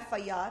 FIR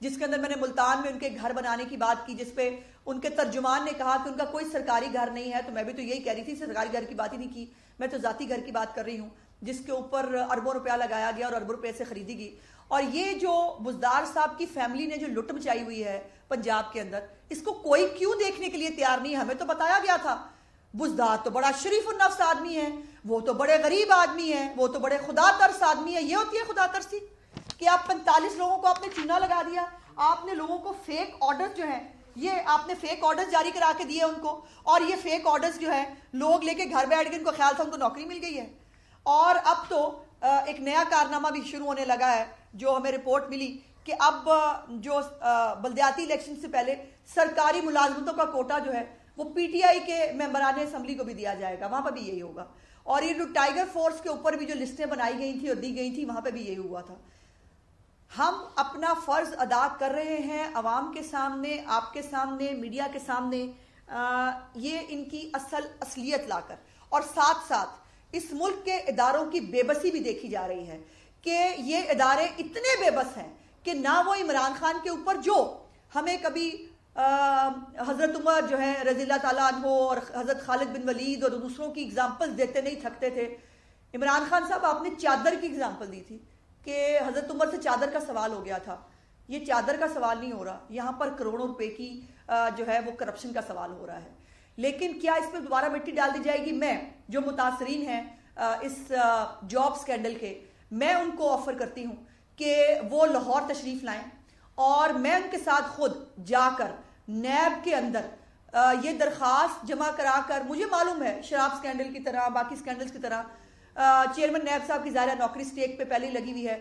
جس کے اندر میں نے ملتان میں ان کے گھر بنانے کی بات کی، جس پہ ان کے ترجمان نے کہا کہ ان کا کوئی سرکاری گھر نہیں ہے، تو میں بھی تو یہی کہہ رہی تھی، سرکاری گھر کی بات ہی نہیں کی، میں تو ذاتی گھر کی بات کر رہی ہوں جس کے اوپر اربوں روپیہ لگایا گیا اور اربوں روپے سے خریدی گئی۔ اور یہ جو بزدار صاحب کی فیملی نے جو لٹ مچائی ہوئی ہے پنجاب کے اندر، اس کو کوئی کیوں دیکھنے کے لیے تیار نہیں؟ ہمیں تو بتایا گیا تھا بزدار تو بڑا شریف النفس آدمی ہے، وہ تو بڑے غریب آدمی ہے، وہ تو بڑے خدا ترس آدمی ہے۔ یہ ہوتی ہے خدا ترسی کہ آپ 45 لوگوں کو آپ نے چونا لگا دیا، آپ نے لوگوں کو فیک آرڈر جو ہیں، یہ آپ نے فیک آرڈرز جاری کرا کے دیے ان کو، اور یہ فیک آرڈرز جو ہیں لوگ لے کے گھر بیٹھ گئے، ان کو خیال تھا ان کو نوکری مل گئی ہے۔ اور اب تو ایک نیا کارنامہ بھی شروع ہونے لگا ہے، جو ہمیں رپورٹ ملی کہ اب جو بلدیاتی الیکشن سے پہلے سرکاری ملازمتوں کا کوٹا جو ہے وہ پی ٹی آئی کے ممبران اسمبلی کو بھی دیا جائے گا، وہاں پہ بھی یہی ہوگا۔ اور یہ جو ٹائیگر فورس کے اوپر بھی جو لسٹیں بنائی گئی تھیں اور دی گئی تھیں، وہاں پہ بھی یہی ہوا تھا۔ ہم اپنا فرض ادا کر رہے ہیں عوام کے سامنے، آپ کے سامنے، میڈیا کے سامنے، یہ ان کی اصلیت لا کر، اور ساتھ ساتھ اس ملک کے اداروں کی بے بسی بھی دیکھی جا رہی ہے کہ یہ ادارے اتنے بے بس ہیں کہ نہ وہ عمران خان کے اوپر جو ہمیں کبھی حضرت عمر جو ہے رضی اللہ تعالیٰ عنہ اور حضرت خالد بن ولید اور دوسروں کی اگزامپل دیتے نہیں تھکتے تھے۔ عمران خان صاحب آپ نے چادر کی اگزامپل دی تھی کہ حضرت عمر سے چادر کا سوال ہو گیا تھا، یہ چادر کا سوال نہیں ہو رہا، یہاں پر کروڑوں روپے کی جو ہے وہ کرپشن کا سوال ہو رہا ہے۔ لیکن کیا اس پہ دوبارہ مٹی ڈال دی جائے گی؟ میں جو متاثرین ہیں اس جاب سکینڈل کے، میں ان کو آفر کرتی ہوں کہ وہ لاہور تشریف لائیں، اور میں ان کے ساتھ خود جا کر نیب کے اندر یہ درخواست جمع کرا کر، مجھے معلوم ہے شراب سکینڈل کی طرح، باقی سکینڈلز کی طرح چیئرمین نیب صاحب کی ظاہرہ نوکری سٹیک پہ پہلے ہی لگی ہوئی ہے،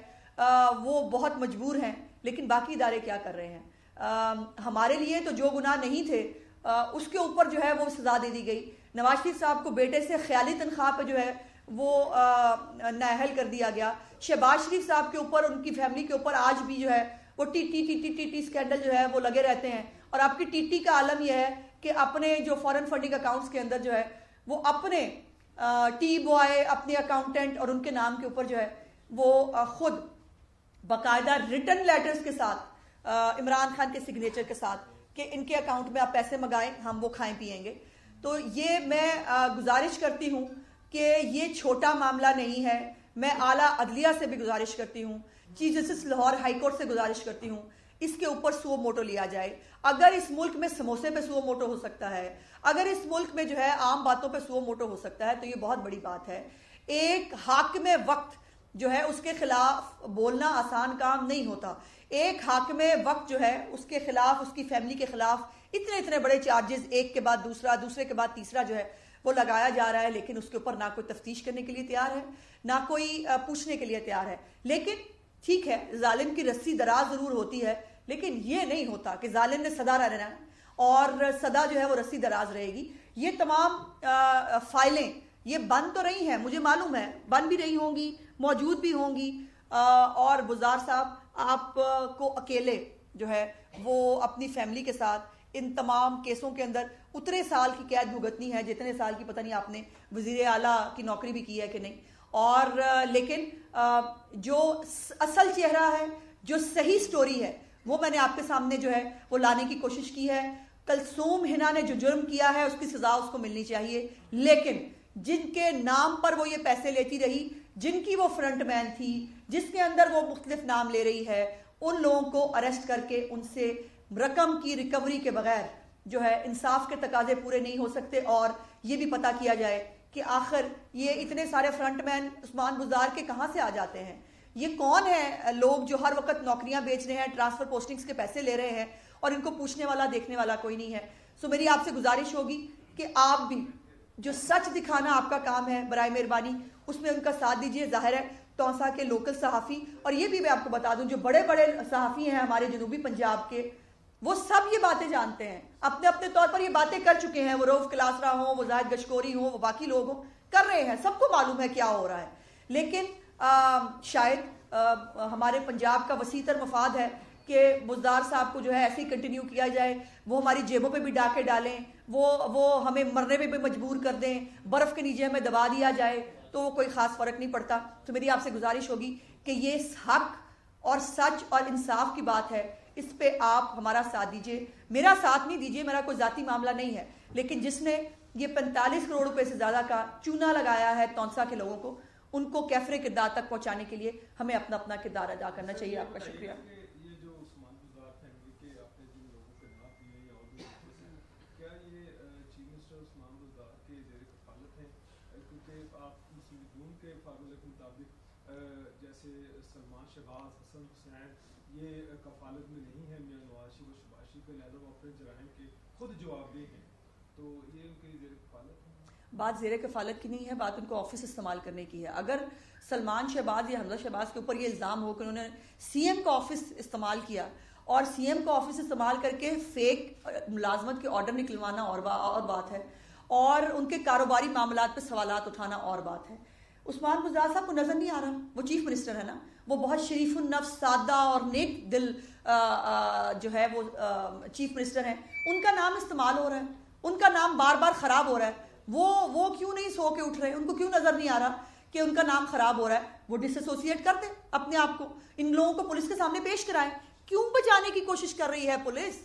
وہ بہت مجبور ہیں، لیکن باقی ادارے کیا کر رہے ہیں؟ ہمارے لیے تو جو گناہ نہیں تھے اس کے اوپر جو ہے وہ سزا دے دی گئی۔ نواز شریف صاحب کو بیٹے سے خیالی تنخواہ پہ جو ہے وہ نااہل کر دیا گیا۔ شہباز شریف صاحب کے اوپر، ان کی فیملی کے اوپر آج بھی جو ہے وہ T T T T T T scandal جو ہے وہ لگے رہتے ہیں، اور آپ کی ٹی ٹی کا عالم یہ ہے کہ اپنے جو فورن فنڈنگ اکاؤنٹس کے اندر جو ہے وہ اپنے ٹی بوائے، اپنے اکاؤنٹنٹ اور ان کے نام کے اوپر جو ہے وہ خود باقاعدہ ریٹن لیٹرز کے ساتھ عمران خان کے سگنیچر کے ساتھ کہ ان کے اکاؤنٹ میں آپ پیسے منگائیں، ہم وہ کھائیں پیئیں گے۔ تو یہ میں گزارش کرتی ہوں کہ یہ چھوٹا معاملہ نہیں ہے۔ میں اعلیٰ عدلیہ سے بھی گزارش کرتی ہوں، chief justice Lahore high court سے گزارش کرتی ہوں، اس کے اوپر سو موٹو لیا جائے۔ اگر اس ملک میں سموسے پہ سو موٹو ہو سکتا ہے، اگر اس ملک میں جو ہے عام باتوں پہ سو موٹو ہو سکتا ہے، تو یہ بہت بڑی بات ہے۔ ایک حاکم وقت جو ہے اس کے خلاف بولنا آسان کام نہیں ہوتا۔ ایک حاکم وقت جو ہے اس کے خلاف، اس کی فیملی کے خلاف اتنے بڑے چارجز ایک کے بعد دوسرا، دوسرے کے بعد تیسرا جو ہے وہ لگایا جا رہا ہے، لیکن اس کے اوپر نہ کوئی تفتیش کرنے کے لیے تیار ہے، نہ کوئی پوچھنے کے لیے تیار ہے۔ لیکن ٹھیک ہے، ظالم کی رسی دراز ضرور ہوتی ہے، لیکن یہ نہیں ہوتا کہ ظالم نے سدا رہنا ہے اور سدا جو ہے وہ رسی دراز رہے گی۔ یہ تمام فائلیں یہ بند تو رہی ہیں، مجھے معلوم ہے بند بھی رہی ہوں گی، موجود بھی ہوں گی، اور بزدار صاحب آپ کو اکیلے جو ہے وہ اپنی فیملی کے ساتھ ان تمام کیسوں کے اندر اتنے سال کی قید بھگتنی ہے، جتنے سال کی پتہ نہیں آپ نے وزیر اعلیٰ کی نوکری بھی کی ہے کہ نہیں۔ اور لیکن جو اصل چہرہ ہے، جو صحیح سٹوری ہے، وہ میں نے آپ کے سامنے جو ہے وہ لانے کی کوشش کی ہے۔ کلثوم ہنا نے جو جرم کیا ہے اس کی سزا اس کو ملنی چاہیے، لیکن جن کے نام پر وہ یہ پیسے لیتی رہی، جن کی وہ فرنٹ مین تھی، جس کے اندر وہ مختلف نام لے رہی ہے، ان لوگوں کو اریسٹ کر کے ان سے رقم کی ریکوری کے بغیر جو ہے انصاف کے تقاضے پورے نہیں ہو سکتے۔ اور یہ بھی پتہ کیا جائے کہ آخر یہ اتنے سارے فرنٹ مین عثمان بزدار کے کہاں سے آ جاتے ہیں، یہ کون ہیں لوگ جو ہر وقت نوکریاں بیچ رہے ہیں، ٹرانسفر پوسٹنگز کے پیسے لے رہے ہیں، اور ان کو پوچھنے والا دیکھنے والا کوئی نہیں ہے۔ سو میری آپ سے گزارش ہوگی کہ آپ بھی جو سچ دکھانا آپ کا کام ہے، برائے مہربانی اس میں ان کا ساتھ دیجیے۔ ظاہر ہے توسا کے لوکل صحافی، اور یہ بھی میں آپ کو بتا دوں جو بڑے بڑے صحافی ہیں ہمارے جنوبی پنجاب کے، وہ سب یہ باتیں جانتے ہیں، اپنے اپنے طور پر یہ باتیں کر چکے ہیں، وہ روف کلاسرا ہوں، وہ زاہد گشکوری ہوں، وہ باقی لوگ ہوں، کر رہے ہیں، سب کو معلوم ہے کیا ہو رہا ہے۔ لیکن شاید ہمارے پنجاب کا وسیع تر مفاد ہے کہ بزدار صاحب کو جو ہے ایسے ہی کنٹینیو کیا جائے، وہ ہماری جیبوں پہ بھی ڈاکے ڈالیں، وہ ہمیں مرنے پہ بھی مجبور کر دیں، برف کے نیچے ہمیں دبا دیا جائے، تو کوئی خاص فرق نہیں پڑتا۔ تو میری آپ سے گزارش ہوگی کہ یہ حق اور سچ اور انصاف کی بات ہے، اس پہ آپ ہمارا ساتھ دیجیے. میرا ساتھ نہیں دیجیے, میرا کوئی ذاتی معاملہ نہیں ہے, لیکن جس نے یہ 45 کروڑ روپے سے زیادہ کا چونا لگایا ہے تونسا کے لوگوں کو, ان کو کیفر کردار تک پہنچانے کے لیے ہمیں اپنا اپنا کردار ادا کرنا چاہیے. آپ کا شکریہ. جیسے سلمان شہباز حسن حسین یہ کفالت میں نہیں ہے میاں نواز شریف و شہباز شریف کے, لہذا وہ اپنے جرائم کے خود جواب دہ ہیں, تو یہ ان کی زیر کفالت ہے؟ بات زیر کفالت کی نہیں ہے, بات ان کو آفس استعمال کرنے کی ہے. اگر سلمان شہباز یا حمزہ شہباز کے اوپر یہ الزام ہو کہ انہوں نے سی ایم کا آفس استعمال کیا اور سی ایم کا آفس استعمال کر کے فیک ملازمت کے آرڈر نکلوانا اور بات ہے, اور ان کے کاروباری معاملات پہ سوالات اٹھانا اور بات ہے. عثمان بزدار صاحب کو نظر نہیں آ رہا, وہ چیف منسٹر ہے نا, وہ بہت شریف النفس سادہ اور نیک دل جو ہے وہ چیف منسٹر ہیں. ان کا نام استعمال ہو رہا ہے, ان کا نام بار بار خراب ہو رہا ہے. وہ کیوں نہیں سو کے اٹھ رہے, ان کو کیوں نظر نہیں آ رہا کہ ان کا نام خراب ہو رہا ہے؟ وہ ڈس ایسوسیٹ کر دیں اپنے آپ کو, ان لوگوں کو پولیس کے سامنے پیش کرائیں. کیوں بچانے کی کوشش کر رہی ہے پولیس؟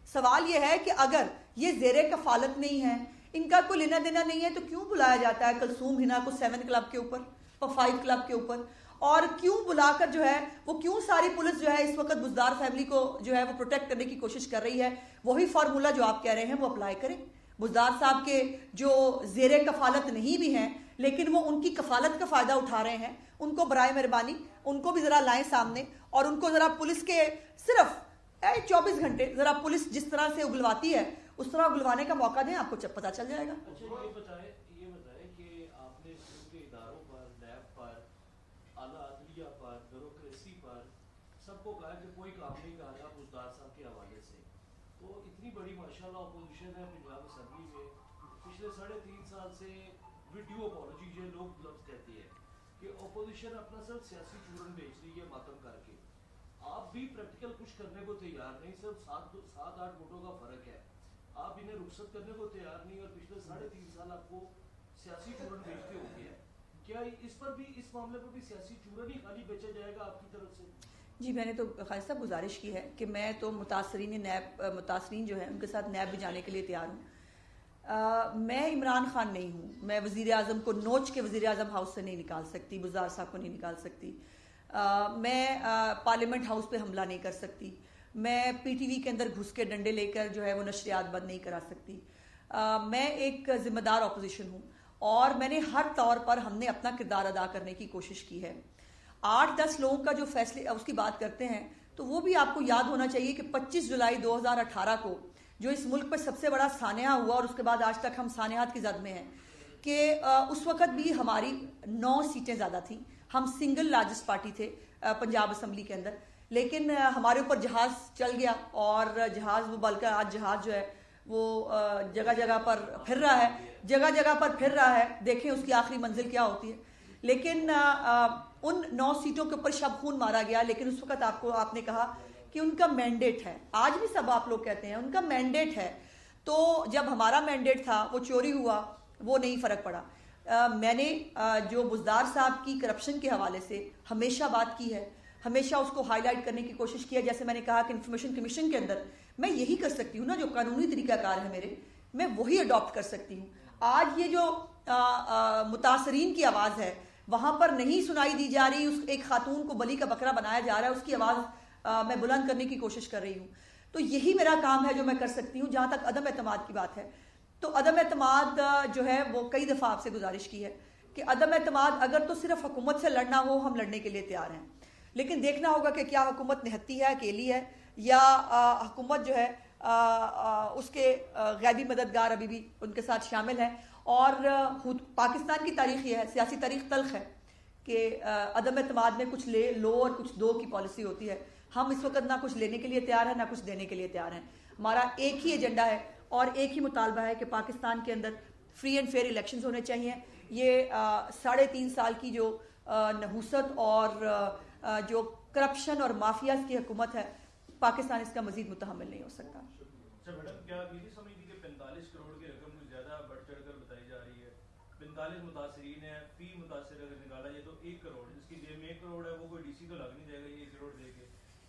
سوال یہ ہے کہ اگر یہ زیر کفالت نہیں ہے, ان کا کوئی لینا دینا نہیں ہے, تو کیوں بلایا جاتا ہے کلثوم ہنا کو 7 کلب کے اوپر اور 5 کلب کے اوپر, اور کیوں بلا کر جو ہے وہ کیوں ساری پولیس جو ہے اس وقت بزدار فیملی کو جو ہے وہ پروٹیکٹ کرنے کی کوشش کر رہی ہے؟ وہی فارمولا جو آپ کہہ رہے ہیں وہ اپلائی کریں. بزدار صاحب کے جو زیر کفالت نہیں بھی ہیں لیکن وہ ان کی کفالت کا فائدہ اٹھا رہے ہیں, ان کو برائے مہربانی ان کو بھی ذرا لائیں سامنے, اور ان کو ذرا پولیس کے صرف 24 گھنٹے ذرا پولیس جس طرح سے اگلواتی ہے اس طرح اگلوانے کا موقع دیں, آپ کو پتہ چل جائے گا. یہ بتائیں کہ آپ نے ان کے اداروں پر, نیب پر, اعلیٰ عدلیہ پر, بیوروکریسی پر سب کو کہا کہ کوئی کام نہیں کر رہا بزدار صاحب کے حوالے سے, تو اتنی بڑی ماشاءاللہ اپوزیشن ہے پنجاب اسمبلی میں, پچھلے 3.5 سال سے ویڈیو اپولوجی یہ لوگ لفظ کہتے ہیں کہ اپوزیشن اپنا صرف سیاسی چورن بیچ رہی ہے ماتم کر کے. آپ بھی پریکٹیکل کچھ کرنے کو تیار نہیں, صرف 7-8 ووٹوں کا فرق ہے, آپ انہیں رخصت کرنے کو تیار نہیں, اور پچھلے 3.5 سال آپ کو سیاسی چورن بیچتے ہو گیا. کیا اس پر بھی, اس معاملے پر بھی سیاسی چورن ہی خالی بیچا جائے گا آپ کی طرف سے؟ جی میں نے تو خالد صاحب گزارش کی ہے کہ میں تو متاثرین جو ہیں ان کے ساتھ نیب بھی جانے کے لیے تیار ہوں. میں عمران خان نہیں ہوں, میں وزیر اعظم کو نوچ کے وزیر اعظم ہاؤس سے نہیں نکال سکتی, بزدار صاحب کو نہیں نکال سکتی, میں پارلیمنٹ ہاؤس پہ حملہ نہیں کر سکتی, میں پی ٹی وی کے اندر گھس کے ڈنڈے لے کر جو ہے وہ نشریات بند نہیں کرا سکتی. میں ایک ذمہ دار اپوزیشن ہوں, اور میں نے ہر طور پر ہم نے اپنا کردار ادا کرنے کی کوشش کی ہے. 8-10 لوگوں کا جو فیصلے اس کی بات کرتے ہیں, تو وہ بھی آپ کو یاد ہونا چاہیے کہ 25 جولائی 2018 کو جو اس ملک پر سب سے بڑا سانحہ ہوا, اور اس کے بعد آج تک ہم سانحات کی زد میں ہیں, کہ اس وقت بھی ہماری 9 سیٹیں زیادہ تھیں, ہم سنگل لارجسٹ پارٹی تھے پنجاب اسمبلی کے اندر, لیکن ہمارے اوپر جہاز چل گیا, اور جہاز وہ بلکہ آج جہاز جو ہے وہ جگہ جگہ پر پھر رہا ہے, جگہ جگہ پر پھر رہا ہے, دیکھیں اس کی آخری منزل کیا ہوتی ہے. لیکن ان 9 سیٹوں کے اوپر شب خون مارا گیا, لیکن اس وقت آپ نے کہا کہ ان کا مینڈیٹ ہے, آج بھی سب آپ لوگ کہتے ہیں ان کا مینڈیٹ ہے. تو جب ہمارا مینڈیٹ تھا وہ چوری ہوا, وہ نہیں فرق پڑا. میں نے جو بزدار صاحب کی کرپشن کے حوالے سے ہمیشہ بات کی ہے, ہمیشہ اس کو ہائی لائٹ کرنے کی کوشش کی ہے. جیسے میں نے کہا کہ انفارمیشن کمیشن کے اندر میں یہی کر سکتی ہوں نا, جو قانونی طریقہ کار ہے میرے, میں وہی اڈاپٹ کر سکتی ہوں. آج یہ جو متاثرین کی آواز ہے وہاں پر نہیں سنائی دی جا رہی, اس ایک خاتون کو بلی کا بکرا بنایا جا رہا ہے, اس کی آواز میں بلند کرنے کی کوشش کر رہی ہوں. تو یہی میرا کام ہے جو میں کر سکتی ہوں. جہاں تک عدم اعتماد کی بات ہے, تو عدم اعتماد جو ہے وہ کئی دفعہ آپ سے گزارش کی ہے کہ عدم اعتماد اگر تو صرف حکومت سے لڑنا ہو, ہم لڑنے کے لیے تیار ہیں, لیکن دیکھنا ہوگا کہ کیا حکومت نہتی ہے, اکیلی ہے, یا حکومت جو ہے اس کے غیبی مددگار ابھی بھی ان کے ساتھ شامل ہیں. اور پاکستان کی تاریخ یہ ہے, سیاسی تاریخ تلخ ہے کہ عدم اعتماد میں کچھ لو اور کچھ دو کی پالیسی ہوتی ہے. ہم اس وقت نہ کچھ لینے کے لیے تیار ہیں نہ کچھ دینے کے لیے تیار ہیں. ہمارا ایک ہی ایجنڈا ہے اور ایک ہی مطالبہ ہے کہ پاکستان کے اندر فری اینڈ فیئر الیکشنز ہونے چاہیے. یہ 3.5 سال کی جو نحوست اور جو کرپشن اور مافیاز کی حکومت ہے, پاکستان اس کا مزید متحمل نہیں ہو سکتا. میڈم کیا آپ یہ نہیں سمجھتی کہ 45 کروڑ کی رقم کچھ زیادہ بڑھ چڑھ کر بتائی جا رہی ہے؟ 45 متاثرین ہیں, فی متاثر اگر نکالا جائے تو 1 کروڑ, جس کی جیب میں 1 کروڑ ہے وہ کوئی ڈی سی تو لگ نہیں جائے گا یہ 1 کروڑ دے کے.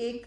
1